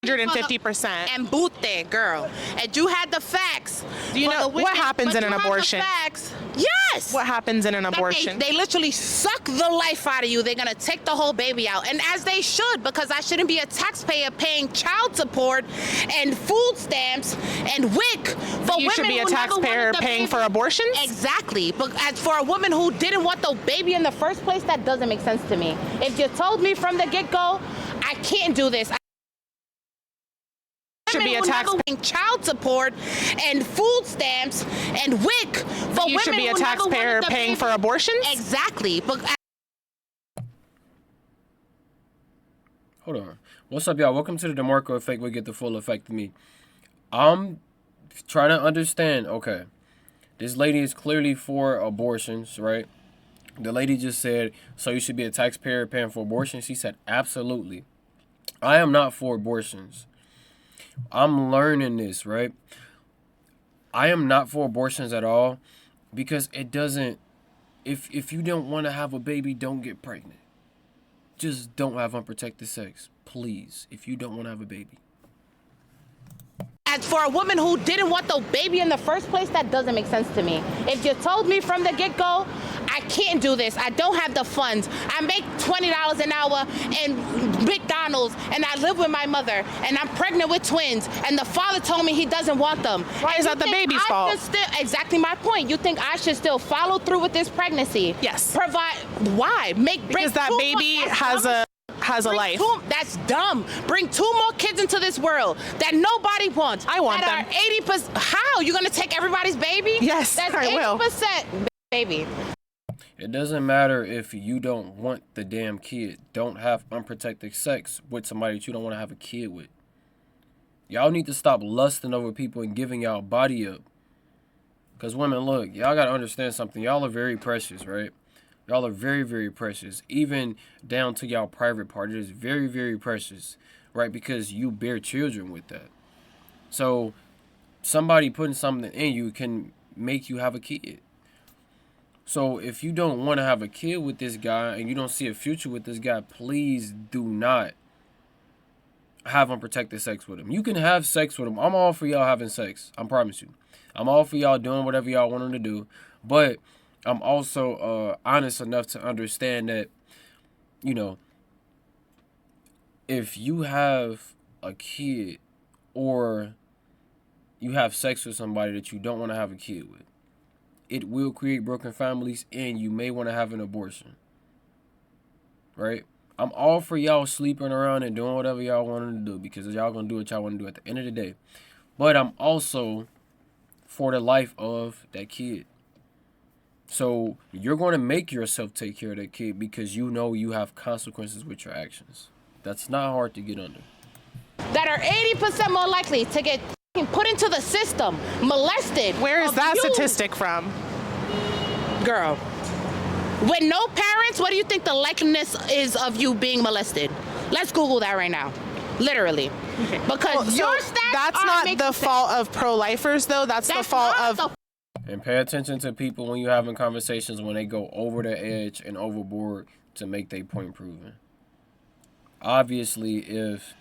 150%. And booty, girl. And you had the facts. Do you know what happens in an abortion? Yes. What happens in an abortion? They literally suck the life out of you. They're going to take the whole baby out. And as they should, because I shouldn't be a taxpayer paying child support and food stamps and WIC for women. You should be a taxpayer paying for abortions? Exactly. But as for a woman who didn't want the baby in the first place, that doesn't make sense to me. If you told me from the get-go, I can't do this. Should be a taxpayer child support and food stamps and WIC for you women should be a taxpayer paying for abortions? Exactly. But hold on. What's up, y'all? Welcome to the DeMarkco effect. We get the full effect of me. I'm trying to understand. Okay, this lady is clearly for abortions, right? The lady just said, so you should be a taxpayer paying for abortions? She said, absolutely. I am not for abortions. I'm learning this, right? I am not for abortions at all because it doesn't, if you don't want to have a baby, don't get pregnant. Just don't have unprotected sex, please, if you don't want to have a baby. as for a woman who didn't want the baby in the first place, that doesn't make sense to me. If you told me from the get-go, I can't do this. I don't have the funds. I make $20 an hour in McDonald's, and I live with my mother, and I'm pregnant with twins, and the father told me he doesn't want them. Why is that the baby's fault? Exactly my point. You think I should still follow through with this pregnancy? Yes. Provide. Why? Because that baby has a life. That's dumb. Bring 2 more kids into this world that nobody wants. I want them. That are 80%. How? You gonna take everybody's baby? Yes, that's I will. 80% baby. It doesn't matter if you don't want the damn kid. Don't have unprotected sex with somebody that you don't want to have a kid with. Y'all need to stop lusting over people and giving y'all body up. Because women, look, y'all got to understand something. Y'all are very precious, right? Y'all are very, very precious. Even down to y'all private part, it is very, very precious, right? Because you bear children with that. So somebody putting something in you can make you have a kid. So if you don't want to have a kid with this guy and you don't see a future with this guy, please do not have unprotected sex with him. You can have sex with him. I'm all for y'all having sex. I promise you. I'm all for y'all doing whatever y'all want to do. But I'm also honest enough to understand that, you know, if you have a kid or you have sex with somebody that you don't want to have a kid with, it will create broken families and you may want to have an abortion. Right? I'm all for y'all sleeping around and doing whatever y'all want to do because y'all going to do what y'all want to do at the end of the day. But I'm also for the life of that kid. So you're going to make yourself take care of that kid because you know you have consequences with your actions. That's not hard to get under. That are 80% more likely to get put into the system, molested. Where is that statistic from? Girl. With no parents, what do you think the likeliness is of you being molested? Let's Google that right now. Literally. Okay. Because your stats that's not the fault of pro-lifers, though. That's the fault of... And pay attention to people when you're having conversations when they go over the edge and overboard to make their point proven. Obviously, if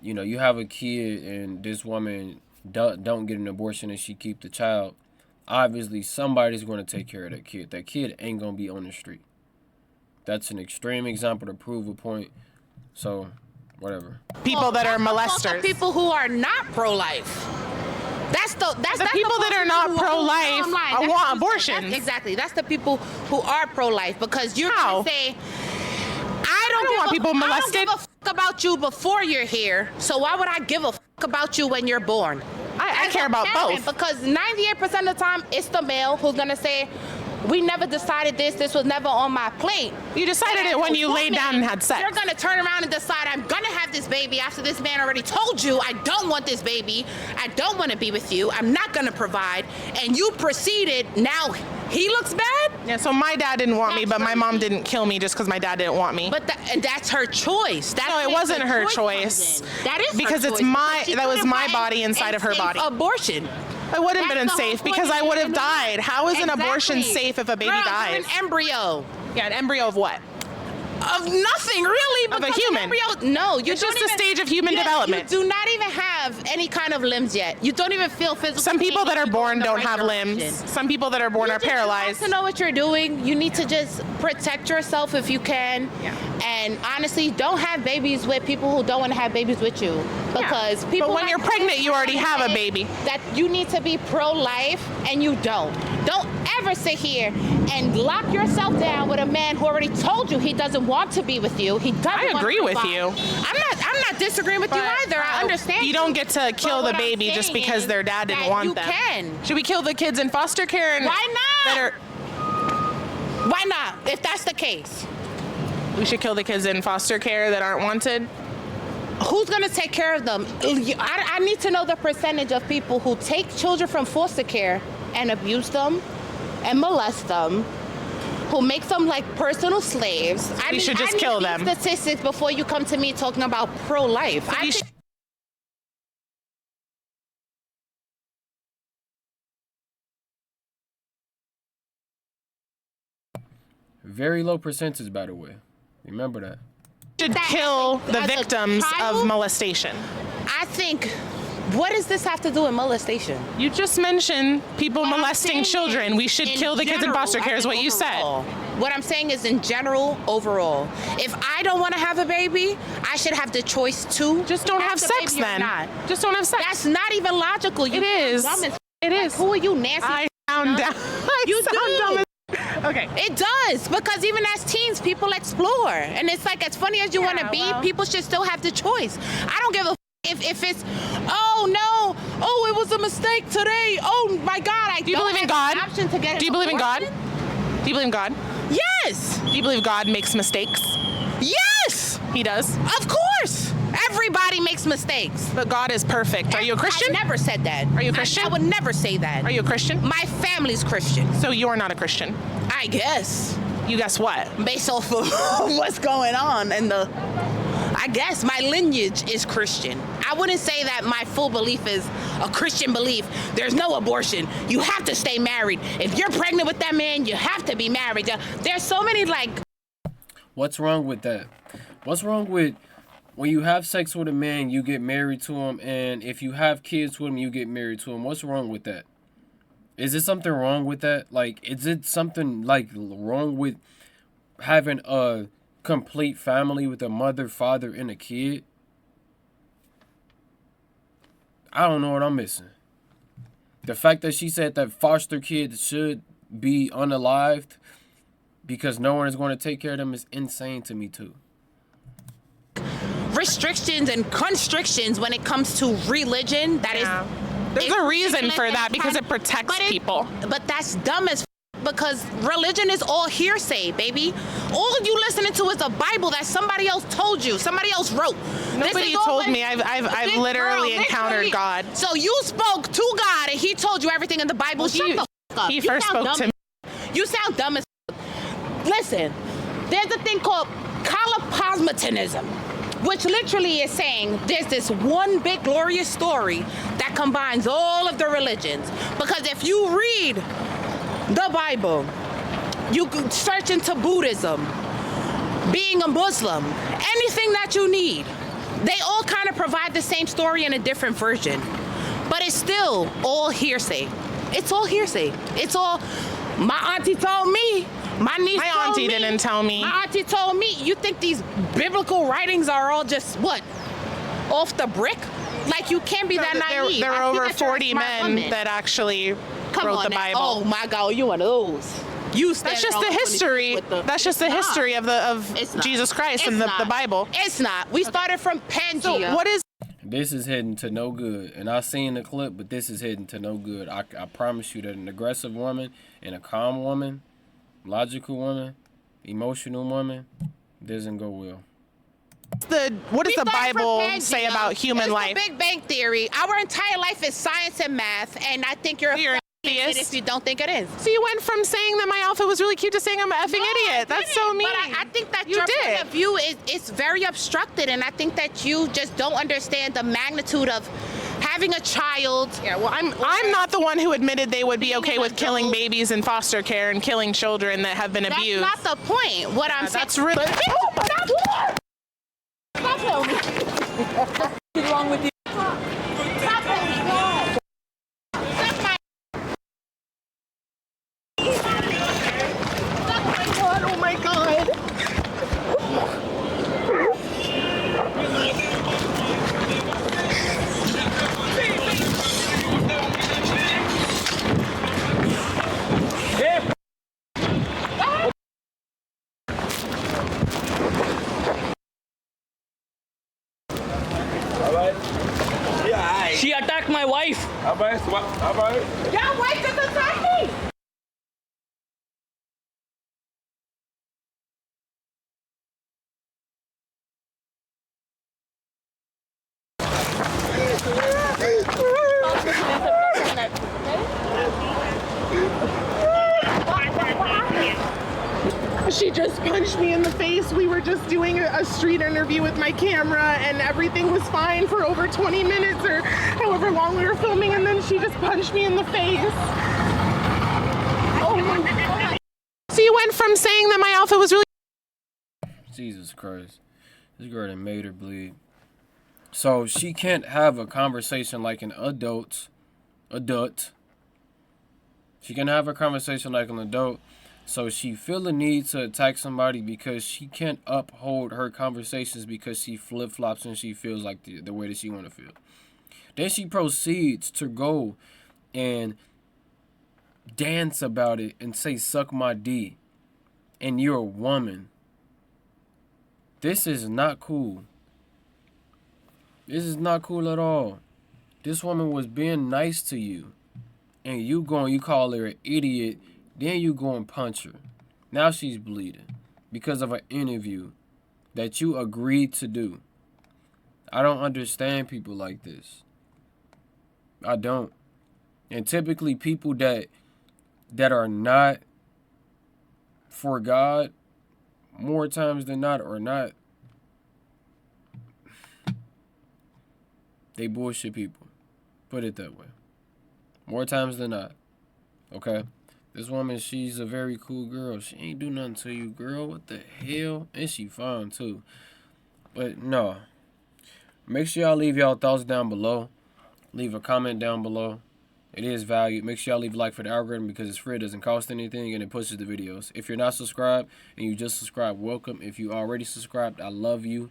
you know you have a kid and this woman don't get an abortion and she keep the child, obviously somebody's going to take care of that kid. That kid ain't going to be on the street. That's an extreme example to prove a point. So, whatever. People that are molesters. People who are not pro-life. That's the people that are not pro-life want abortions. Exactly. That's the people who are pro-life because you're going to say, I don't want people molested. I don't give a fuck about you before you're here, so why would I give a fuck about you when you're born? I care about both. Because 98% of the time, it's the male who's going to say, we never decided this was never on my plate. You decided it when you laid down and had sex. You're going to turn around and decide, I'm going to have this baby after this man already told you, I don't want this baby. I don't want to be with you. I'm not going to provide. And you proceeded, now he looks bad? Yeah, so my dad didn't want me, but my mom didn't kill me just because my dad didn't want me. But and that's her choice. No, it wasn't her choice. That is because her it's choice. that was my body inside of her body. Abortion. It wouldn't have been safe because I would have died. How is an abortion safe if a baby dies? An embryo. Yeah, an embryo of what? Of nothing, really. Of a human. No, you It's don't just a even, stage of human development. You do not even have any kind of limbs yet. You don't even feel physical. Some people that are born don't have limbs. Direction. Some people that are born are paralyzed. You have to know what you're doing. You need to just protect yourself if you can. Yeah. And honestly, don't have babies with people who don't want to have babies with you. Because people. But when like you're pregnant, you already have a say baby. That you need to be pro-life, and you don't. Don't ever sit here and lock yourself down with a man who already told you he doesn't want to be with you. He doesn't. I agree with you. I'm not disagreeing with you either. I understand. You don't get to kill the what I'm baby just saying because is their dad didn't that want you them. can. Should we kill the kids in foster care? And Why not? That are, Why not? If that's the case, we should kill the kids in foster care that aren't wanted. who's gonna take care of them? I need to know the percentage of people who take children from foster care and abuse them and molest them, who make them like personal slaves. We should just kill them. Statistics before you come to me talking about pro-life. Very low percentage, by the way. Remember that. Should kill the as a victims child? of molestation. I think, what does this have to do with molestation? You just mentioned people What I'm molesting saying children. We should in kill the kids in general, foster care I is think what you said. overall. What I'm saying is in general, overall. If I don't want to have a baby, I should have the choice to. Just don't have the sex baby or then. not. Just don't have sex. That's not even logical. You It is. Dumb as It like, is. who are you, Nancy? I sound down. You sound do. dumb as- Okay. It does, because even as teens, people explore. And it's like, as funny as you want to be, well. people should still have the choice. I don't give a if it's, oh no, oh, it was a mistake today. Oh my God, I Do you don't believe in have God? the option to get Do you an believe in God? abortion. Do you believe in God? Yes. Do you believe God makes mistakes? Yes. He does. Of course. Everybody makes mistakes. But God is perfect. Are you a Christian? I never said that. Are you a Christian? I would never say that. Are you a Christian? My family's Christian. So you're not a Christian. I guess. You guess what? Based off of what's going on and I guess my lineage is Christian. I wouldn't say that my full belief is a Christian belief. There's no abortion. You have to stay married. If you're pregnant with that man, you have to be married. There's so many like. What's wrong with that? What's wrong with when you have sex with a man, you get married to him, and if you have kids with him, you get married to him? What's wrong with that? Is there something wrong with that? Like, is it something like wrong with having a complete family with a mother, father, and a kid? I don't know what I'm missing. The fact that she said that foster kids should be unalived because no one is going to take care of them is insane to me too. Restrictions and constrictions when it comes to religion. That is. There's a reason for that, because it protects people. But that's dumb as because religion is all hearsay, baby. All you listening to is a Bible that somebody else told you, somebody else wrote. Nobody told me. I've literally encountered God. So you spoke to God and he told you everything in the Bible. Well, Shut the f- up. he You first sound spoke dumb to as- You sound dumb as Listen, there's a thing called cosmopolitanism, which literally is saying there's this one big glorious story that combines all of the religions. Because if you read the Bible, you can search into Buddhism, being a Muslim, anything that you need, they all kind of provide the same story in a different version. But it's still all hearsay. It's all hearsay. It's all, my auntie told me, my niece My told auntie me, didn't tell me. My auntie told me. You think these biblical writings are all just, what, off the brick? Like, you can't be that naive. There were I see over that you're a 40 smart men woman. that actually Come wrote on the now. Bible. Oh my God, you one of those. You That's just the history. That's just the history of Jesus Christ and the Bible. It's not. We started from Pangea. So what is? This is heading to no good. And I seen the clip, but this is heading to no good. I promise you that an aggressive woman and a calm woman, logical woman, emotional woman, doesn't go well. What does the Bible say about human life? It's the Big Bang Theory. Our entire life is science and math, and I think you're If you don't think it is. So you went from saying that my outfit was really cute to saying I'm an effing idiot. That's so mean. But I think that your point of view is very obstructed, and I think that you just don't understand the magnitude of having a child. Yeah, well, I'm not the one who admitted they would be okay with killing babies in foster care and killing children that have been abused. That's not the point. What I'm saying. That's really. Stop telling me. What's wrong with you? Stop telling me. No. Stop my. Oh my god. She attacked my wife. Your wife just attacked me. She just punched me in the face. We were just doing a street interview with my camera and everything was fine for over 20 minutes or however long we were filming, and then she just punched me in the face. Oh my god. So you went from saying that my outfit was really... Jesus Christ. This girl done made her bleed. So she can't have a conversation like an adult. She can have a conversation like an adult. So she feel the need to attack somebody because she can't uphold her conversations because she flip-flops and she feels like the way that she want to feel. Then she proceeds to go and dance about it and say, suck my D. And you're a woman. This is not cool. This is not cool at all. This woman was being nice to you. And you call her an idiot. Then you go and punch her. Now she's bleeding because of an interview that you agreed to do. I don't understand people like this. I don't. And typically people that are not for God, more times than not, are not. They bullshit people. Put it that way. More times than not. Okay? This woman, she's a very cool girl. She ain't do nothing to you, girl. What the hell? And she fine, too. But, no. Make sure y'all leave y'all thoughts down below. Leave a comment down below. It is valued. Make sure y'all leave a like for the algorithm because it's free. It doesn't cost anything, and it pushes the videos. If you're not subscribed and you just subscribed, welcome. If you already subscribed, I love you.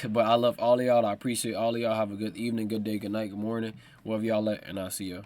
But I love all of y'all. I appreciate all of y'all. Have a good evening, good day, good night, good morning. Wherever y'all at, and I'll see y'all.